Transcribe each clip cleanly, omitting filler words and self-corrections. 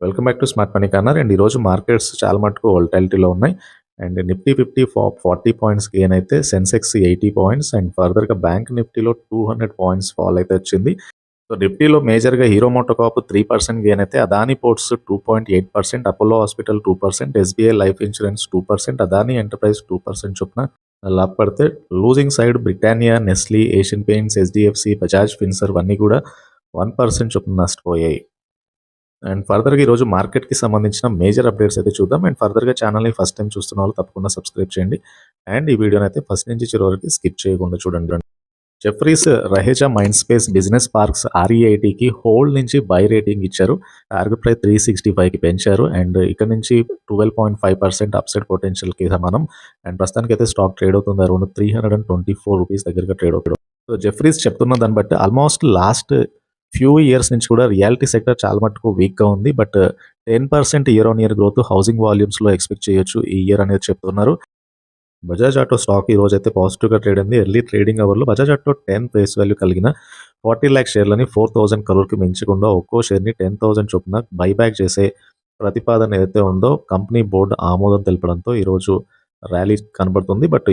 Welcome back to smart money corner. And ఈరోజు markets చాలా మటుకు వోలటాలిటీలో ఉన్నాయి. అండ్ నిఫ్టీ 50 40 పాయింట్స్ గెయిన్ అయితే, సెన్సెక్స్ 80 పాయింట్స్ అండ్ ఫర్దర్‌గా బ్యాంక్ నిఫ్టీలో 200 పాయింట్స్ ఫాల్ అయితే వచ్చింది. సో నిఫ్టీలో మేజర్‌గా హీరో మోటోకార్ప్ 3% గెయిన్ అయితే, Adani Ports 2.8%, Apollo Hospital 2%, SBI Life Insurance 2%, Adani Enterprise 2% చొప్పున లాభపడితే, losing side Britannia, Nestle, Asian Paints, HDFC, Bajaj Finserv అన్నీ కూడా 1% చొప్పున నష్టపోయాయి. అండ్ ఫర్దర్‌గా ఈరోజు మార్కెట్‌కి సంబంధించిన మేజర్ అప్డేట్స్ అయితే చూద్దాం. అండ్ ఫర్దర్‌గా ఛానల్‌ని ఫస్ట్ టైం చూస్తున్న వాళ్ళు తప్పకుండా సబ్స్క్రైబ్ చేయండి. అండ్ ఈ వీడియోనైతే ఫస్ట్ నుంచి చివరి వరకు స్కిప్ చేయకుండా చూడండి. Jefferies Raheja Mindspace business parks ఆర్ఈఐటీకి హోల్డ్ నుంచి బై రేటింగ్ ఇచ్చారు. టార్గెట్ ప్రైస్ 365కి పెంచారు. అండ్ ఇక్కడ నుంచి 12.5% అప్సైడ్ పొటెన్షియల్‌కి సమానం. అండ్ ప్రస్తుతానికైతే స్టాక్ ట్రేడ్ అవుతుంది అరౌండ్ ₹324 దగ్గరగా ట్రేడ్ అవుతుంది. సో జెఫ్రీస్ చెప్తున్న దాన్ని బట్టి ఆల్మోస్ట్ లాస్ట్ ఫ్యూ ఇయర్స్ నుంచి కూడా రియాలిటీ సెక్టర్ చాలా మటుకు వీక్‌గా ఉంది. But 10% year on year growth housing వాల్యూమ్స్‌లో ఎక్స్‌పెక్ట్ చేయొచ్చు ఈ ఇయర్ అనేది చెప్తున్నారు. బజాజ్ ఆటో స్టాక్ ఈ రోజైతే పాజిటివ్‌గా ట్రేడ్ అయింది. ఎర్లీ ట్రేడింగ్ అవర్‌లో బజాజ్ ఆటో 10 ఫేస్ వాల్యూ కలిగిన 40 లాక్ షేర్లని 4,000 crore మించకుండా ఒక్కో షేర్‌ని 10,000 చొప్పున బైబ్యాక్ చేసే ప్రతిపాదన ఏదైతే ఉందో కంపెనీ బోర్డు ఆమోదం తెలపడంతో ఈరోజు ర్యాలీ కనబడుతుంది. బట్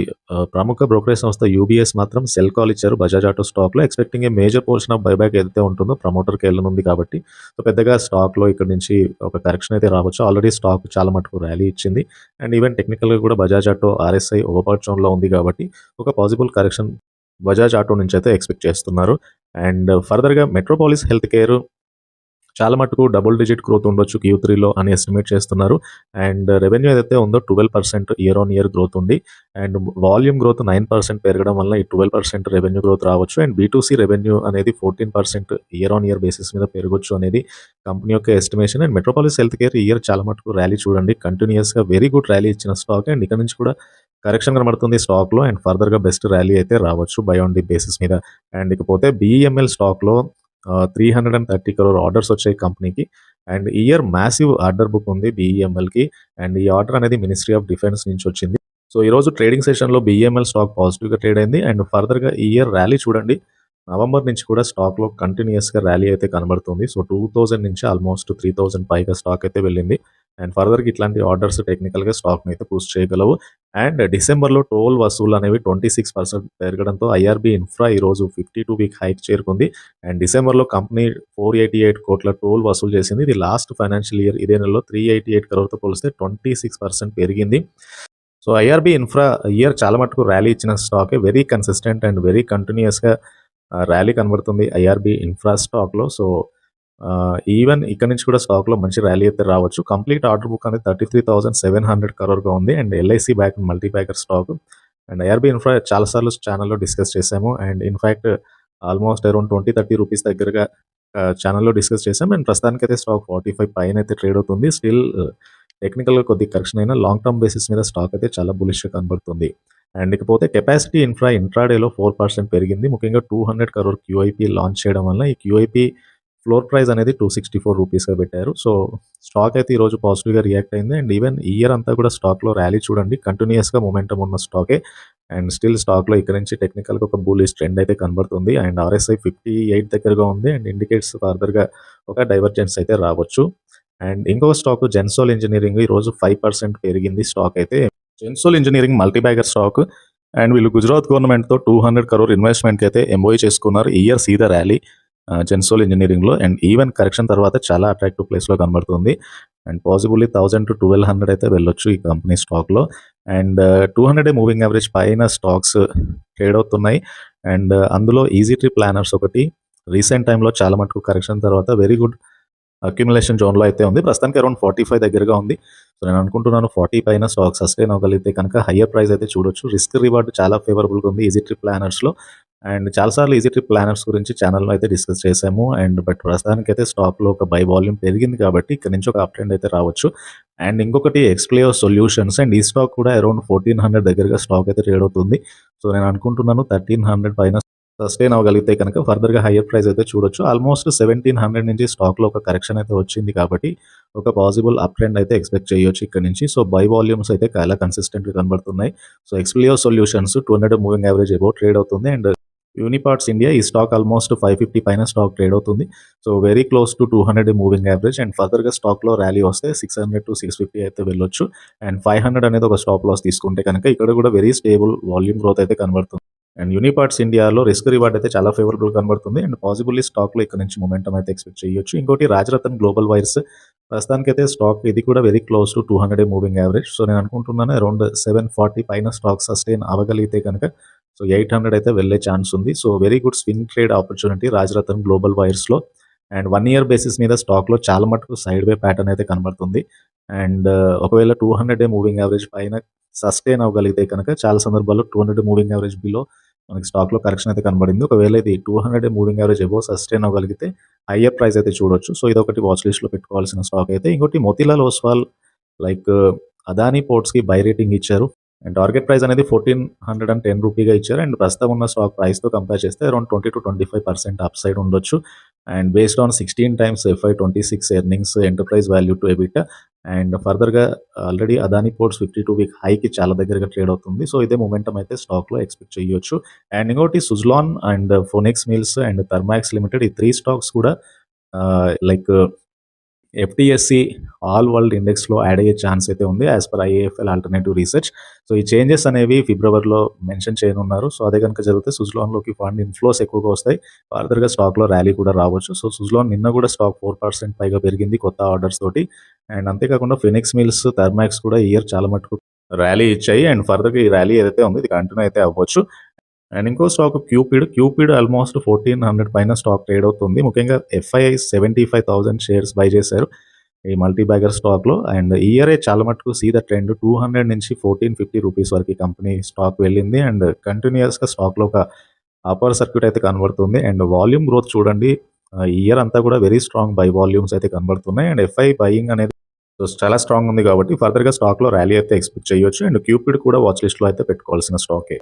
ప్రముఖ బ్రోకరేజ్ సంస్థ యూబీఎస్ మాత్రం సెల్ కాల్ ఇచ్చారు బజాజ్ ఆటో స్టాక్‌లో. Expecting a major portion of buyback ఏదైతే ఉంటుందో ప్రమోటర్‌కి వెళ్ళనుంది కాబట్టి సో పెద్దగా స్టాక్‌లో ఇక్కడ నుంచి ఒక కరెక్షన్ అయితే రావచ్చు. ఆల్రెడీ స్టాక్ చాలా మటుకు ర్యాలీ ఇచ్చింది. అండ్ ఈవెన్ టెక్నికల్‌గా కూడా బజాజ్ ఆటో ఆర్ఎస్ఐ ఓవర్‌బౌట్ జోన్‌లో ఉంది కాబట్టి ఒక పాసిబుల్ కరెక్షన్ బజాజ్ ఆటో నుంచి అయితే ఎక్స్‌పెక్ట్ చేస్తున్నారు. అండ్ ఫర్దర్‌గా మెట్రోపాలిస్ హెల్త్ కేర్ చాలా మటుకు డబుల్ డిజిట్ గ్రోత్ ఉండొచ్చు Q3లో అని ఎస్టిమేట్ చేస్తున్నారు. అండ్ రెవెన్యూ ఏదైతే ఉందో 12% ఇయర్ ఆన్ ఇయర్ గ్రోత్ ఉంది. అండ్ వాల్యూమ్ గ్రోత్ 9% పెరగడం వల్ల ఈ 12% రెవెన్యూ గ్రోత్ రావచ్చు. అండ్ B2C రెవెన్యూ అనేది 14% ఇయర్ ఆన్ ఇయర్ బేసిస్ మీద పెరగొచ్చు అనేది కంపెనీ యొక్క estimation. And metropolis health care ఈ ఇయర్ చాలా మటుకు ర్యాలీ చూడండి. కంటిన్యూయస్‌గా వెరీ గుడ్ ర్యాలీ ఇచ్చిన స్టాక్. అండ్ ఇక్కడ నుంచి కూడా కరెక్షన్ కనబడుతుంది స్టాక్‌లో. అండ్ ఫర్దర్‌గా బెస్ట్ ర్యాలీ అయితే రావచ్చు బై ఆన్ డి బేసిస్ మీద. అండ్ ఇకపోతే BEML స్టాక్‌లో 330 crore ఆర్డర్స్ వచ్చాయి కంపెనీకి. అండ్ ఈ ఇయర్ మ్యాసివ్ ఆర్డర్ బుక్ ఉంది BEMLకి. అండ్ ఈ ఆర్డర్ అనేది మినిస్ట్రీ ఆఫ్ డిఫెన్స్ నుంచి వచ్చింది. సో ఈరోజు ట్రేడింగ్ సెషన్‌లో BEML స్టాక్ పాజిటివ్‌గా ట్రేడ్ అయింది. అండ్ ఫర్దర్‌గా ఈ ఇయర్ ర్యాలీ చూడండి. నవంబర్ నుంచి కూడా స్టాక్‌లో కంటిన్యూయస్‌గా ర్యాలీ అయితే కనబడుతుంది. సో 2000 నుంచి ఆల్మోస్ట్ 3000 పైగా స్టాక్ అయితే వెళ్ళింది. అండ్ ఫర్దర్‌గా ఇట్లాంటి ఆర్డర్స్ టెక్నికల్‌గా స్టాక్‌ని అయితే బూస్ట్ చేయగలవు. అండ్ డిసెంబర్‌లో టోల్ వసూళ్లు అనేవి 26% పెరగడంతో ఐఆర్‌బీ ఇన్ఫ్రా ఈరోజు 52 వీక్ హైక్ చేరుకుంది. అండ్ డిసెంబర్‌లో కంపెనీ 488 కోట్ల టోల్ వసూలు చేసింది. ఇది లాస్ట్ ఫైనాన్షియల్ ఇయర్ ఇదే నెలలో 388 crore పోలిస్తే 26% పెరిగింది. సో ఐఆర్‌బీ ఇన్ఫ్రా ఇయర్ చాలా మటుకు ర్యాలీ ఇచ్చిన స్టాకే. వెరీ కన్సిస్టెంట్ అండ్ వెరీ కంటిన్యూయస్‌గా ర్యాలీ కనబడుతుంది ఐఆర్‌బీ ఇన్ఫ్రా స్టాక్‌లో. సో ఈవెన్ ఇక్కడ నుంచి కూడా స్టాక్‌లో మంచి ర్యాలీ అయితే రావచ్చు. కంప్లీట్ ఆర్డర్ బుక్ అనేది 33,700 crore ఉంది. And LIC back multi bagger stock. And IRB infra చాలా సార్లు ఛానల్‌లో డిస్కస్ చేసాము. And in fact almost around 20-30 rupees దగ్గరగా ఛానల్‌లో డిస్కస్ చేసాం. అండ్ ప్రస్తుతానికైతే స్టాక్ 45 పైన అయితే ట్రేడ్ అవుతుంది. స్టిల్ టెక్నికల్‌గా కొద్దిగా కరెక్షన్ అయినా లాంగ్ టర్మ్ బేసిస్ మీద స్టాక్ అయితే చాలా బులిష్‌గా కనబడుతుంది. అండ్ ఇకపోతే కెపాసిటీ ఇన్ఫ్రా ఇంట్రాడేలో 4% పెరిగింది. ముఖ్యంగా 200 crore క్యూఐపీ లాంచ్ చేయడం వల్ల ఈ క్యూఐపీ ఫ్లోర్ ప్రైస్ అనేది ₹264గా పెట్టారు. సో స్టాక్ అయితే ఈరోజు పాజిటివ్‌గా రియాక్ట్ అయింది. అండ్ ఈవెన్ ఈ ఇయర్ అంతా కూడా స్టాక్‌లో ర్యాలీ చూడండి. కంటిన్యూయస్‌గా మొమెంటమ్ ఉన్న స్టాకే. అండ్ స్టిల్ స్టాక్‌లో ఇక్కడ నుంచి టెక్నికల్‌గా ఒక బుల్లిష్ ట్రెండ్ అయితే కనబడుతుంది. అండ్ ఆర్ఎస్ఐ 58 దగ్గరగా ఉంది. అండ్ ఇండికేట్స్ ఫర్దర్‌గా ఒక డైవర్జెన్స్ అయితే రావచ్చు. అండ్ ఇంకొక స్టాక్ జెన్సోల్ ఇంజినీరింగ్ ఈరోజు 5% పెరిగింది స్టాక్ అయితే. Gensol engineering multi bagger stock. And వీళ్ళు గుజరాత్ గవర్నమెంట్‌తో 200 crore ఇన్వెస్ట్‌మెంట్‌కి అయితే ఎంఓయూ చేసుకున్నారు. ఈ year see the rally Gensol ఇంజినీరింగ్‌లో. అండ్ ఈవెన్ కరెక్షన్ తర్వాత చాలా అట్రాక్టివ్ ప్లేస్‌లో కనబడుతుంది. అండ్ పాసిబుల్లీ 1000-1200 అయితే వెళ్ళొచ్చు ఈ కంపెనీ స్టాక్‌లో. అండ్ 200 డే మూవింగ్ యావరేజ్ పైన స్టాక్స్ ట్రేడ్ అవుతున్నాయి. అండ్ అందులో ఈజీ ట్రీ ప్లానర్స్ ఒకటి రీసెంట్ టైమ్‌లో చాలా మటుకు కరెక్షన్ తర్వాత వెరీ గుడ్ అక్యుములేషన్ జోన్‌లో అయితే ఉంది. ప్రస్తుతానికి అరౌండ్ 45 దగ్గరగా ఉంది. సో నేను అనుకుంటున్నాను 40 పైన స్టాక్ సస్టైన్ అవ్వగలిగితే కనుక హయ్యర్ ప్రైస్ అయితే చూడొచ్చు. రిస్క్ రివార్డ్ చాలా ఫేవరబుల్‌గా ఉంది ఈజీ ట్రిప్ ప్లానర్స్‌లో. అండ్ చాలా సార్లు ఈజీ ట్రిప్ ప్లానర్స్ గురించి ఛానల్‌లో అయితే డిస్కస్ చేసాము. అండ్ బట్ ప్రస్తుతానికైతే స్టాక్‌లో ఒక బై వాల్యూమ్ పెరిగింది కాబట్టి ఇక్కడ నుంచి ఒక అప్ ట్రెండ్ అయితే రావచ్చు. అండ్ ఇంకొకటి ఎక్స్‌ప్లేయో సొల్యూషన్స్ అండ్ ఈ స్టాక్ కూడా అరౌండ్ 1400 దగ్గరగా స్టాక్ అయితే ట్రేడ్ అవుతుంది. సో నేను అనుకుంటున్నాను 1300 పైన సస్టైన్ అవ్వగలిగితే కనుక ఫర్దర్‌గా హయ్యర్ ప్రైస్ అయితే చూడొచ్చు. ఆల్మోస్ట్ 1700 నుంచి స్టాక్‌లో ఒక కరెక్షన్ అయితే వచ్చింది కాబట్టి ఒక పాసిబుల్ అప్ ట్రెండ్ అయితే ఎక్స్‌పెక్ట్ చేయొచ్చు ఇక్కడ నుంచి. సో బై వాల్యూమ్స్ అయితే చాలా కన్సిస్టెంట్‌గా కనబడుతున్నాయి. So ఎక్స్‌ప్లియో solutions 200 moving average above trade అవుతుంది. అండ్ యూనిపార్ట్స్ ఇండియా ఈ స్టాక్ ఆల్మోస్ట్ 550 పైన స్టాక్ ట్రేడ్ అవుతుంది. So, very close to 200 moving average and ఫర్దర్‌గా స్టాక్‌లో ర్యాలీ వస్తే 600-650 అయితే వెళ్ళొచ్చు. అండ్ 500 అనేది ఒక స్టాప్ లాస్ తీసుకుంటే కనుక ఇక్కడ కూడా వెరీ స్టేబుల్ వాల్యూమ్ గ్రోత్ అయితే కనబడుతుంది. అండ్ యూనిపార్ట్స్ ఇండియాలో రిస్క్ రివార్డ్ అయితే చాలా ఫేవరబుల్ కనబడుతుంది. అండ్ పాసిబుల్లీ స్టాక్‌లో ఇక్కడ నుంచి మొమెంటమ్ అయితే ఎక్స్‌పెక్ట్ చేయొచ్చు. ఇంకోటి రాజరత్న గ్లోబల్ వైర్స్ ప్రస్తుతానికైతే స్టాక్ ఇది కూడా very close to 200 moving average. So, నేను అనుకుంటున్నాను అరౌండ్ 740 పైన స్టాక్ సస్టైన్ అవ్వగలిగితే కనుక సో, 800 అయితే వెళ్ళే ఛాన్స్ ఉంది. So, very good swing trade opportunity Rajratna global వైర్స్‌లో. అండ్ 1 ఇయర్ బేసిస్ మీద స్టాక్‌లో చాలా మటుకు సైడ్ వే ప్యాటర్న్ అయితే కనబడుతుంది. అండ్ ఒకవేళ 200 మూవింగ్ యావరేజ్ పైన సస్టైన్ అవ్వగలిగితే కనుక చాలా సందర్భాల్లో 200 మూవింగ్ యావరేజ్ బిలో మనకి స్టాక్‌లో కరెక్షన్ అయితే కనబడింది. ఒకవేళ ఇది 200 మూవింగ్ యావరేజ్ అబోవ్ సస్టైన్ అవ్వగలిగితే హయ్యర్ ప్రైస్ అయితే చూడొచ్చు. సో, ఇదొకటి వాచ్ లిస్ట్‌లో పెట్టుకోవాల్సిన స్టాక్ అయితే. ఇంకోటి మోతీలాల్ ఓస్వాల్ లైక్ అదానీ పోర్ట్స్‌కి బై రేటింగ్ ఇచ్చారు. అండ్ టార్గెట్ ప్రైస్ అనేది 1410 రూపీగా ఇచ్చారు. అండ్ ప్రస్తుతం ఉన్న స్టాక్ ప్రైస్‌తో కంపేర్ చేస్తే అరౌండ్ 20-25% అప్‌సైడ్ ఉండొచ్చు. And based on 16 times FY26 earnings, enterprise value to EBITDA and ఫర్దర్‌గా ఆల్రెడీ అదానీ పోర్ట్స్ 52 వీక్ హైకి చాలా దగ్గరగా ట్రేడ్ అవుతుంది. సో, ఇదే మొమెంటమ్ అయితే స్టాక్‌లో ఎక్స్‌పెక్ట్ చేయొచ్చు. అండ్ ఇంకోటి Suzlon and Phoenix Mills and Thermax limited ఈ 3 స్టాక్స్ కూడా లైక్ ఎఫ్‌టిఎస్‌సి ఆల్ వరల్డ్ ఇండెక్స్‌లో యాడ్ అయ్యే ఛాన్స్ అయితే ఉంది. As per IIFL alternative research. So, ఈ చేంజెస్ అనేవి ఫిబ్రవరిలో మెన్షన్ చేయనున్నారు. సో, అదే గనుక జరిగితే సుజ్లాన్‌లోకి ఫండ్ ఇన్‌ఫ్లోస్ ఎక్కువగా వస్తాయి. ఫర్దర్‌గా స్టాక్‌లో ర్యాలీ కూడా రావచ్చు. సో, సుజ్లాన్ నిన్న కూడా స్టాక్ 4% పైగా పెరిగింది కొత్త ఆర్డర్స్ తోటి. అండ్ అంతేకాకుండా ఫినిక్స్ మిల్స్, థర్మాక్స్ కూడా ఈ ఇయర్ చాలా మటుకు ర్యాలీ ఇచ్చాయి. అండ్ ఫర్దర్‌గా ఈ ర్యాలీ ఏదైతే ఉందో ఇది కంటిన్యూ అయితే అవ్వచ్చు. అండ్ ఇంకో స్టాక్ క్యూపిడ్ ఆల్మోస్ట్ 1400 పైన స్టాక్ ట్రేడ్ అవుతుంది. ముఖ్యంగా ఎఫ్ఐఐ 75,000 షేర్స్ బై చేశారు ఈ మల్టీ బ్యాగర్ స్టాక్‌లో. అండ్ ఈ ఇయరే చాలా మటుకు సీ ద ట్రెండ్ 200 నుంచి 1450 రూపీస్ వరకు ఈ కంపెనీ స్టాక్ వెళ్ళింది. అండ్ కంటిన్యూయస్‌గా స్టాక్‌లో ఒక అప్పర్ సర్క్యూట్ అయితే కనబడుతుంది. అండ్ వాల్యూమ్ గ్రోత్ చూడండి ఈ ఇయర్ అంతా కూడా వెరీ స్ట్రాంగ్ బై వాల్యూమ్స్ అయితే కనబడుతున్నాయి. అండ్ ఎఫ్ఐ బయింగ్ అనేది చాలా స్ట్రాంగ్ ఉంది కాబట్టి ఫర్దర్‌గా స్టాక్‌లో ర్యాలీ అయితే ఎక్స్‌పెక్ట్ చేయొచ్చు. అండ్ క్యూపిడ్ కూడా వాచ్ లిస్ట్‌లో అయితే పెట్టుకోవాల్సిన స్టాకే.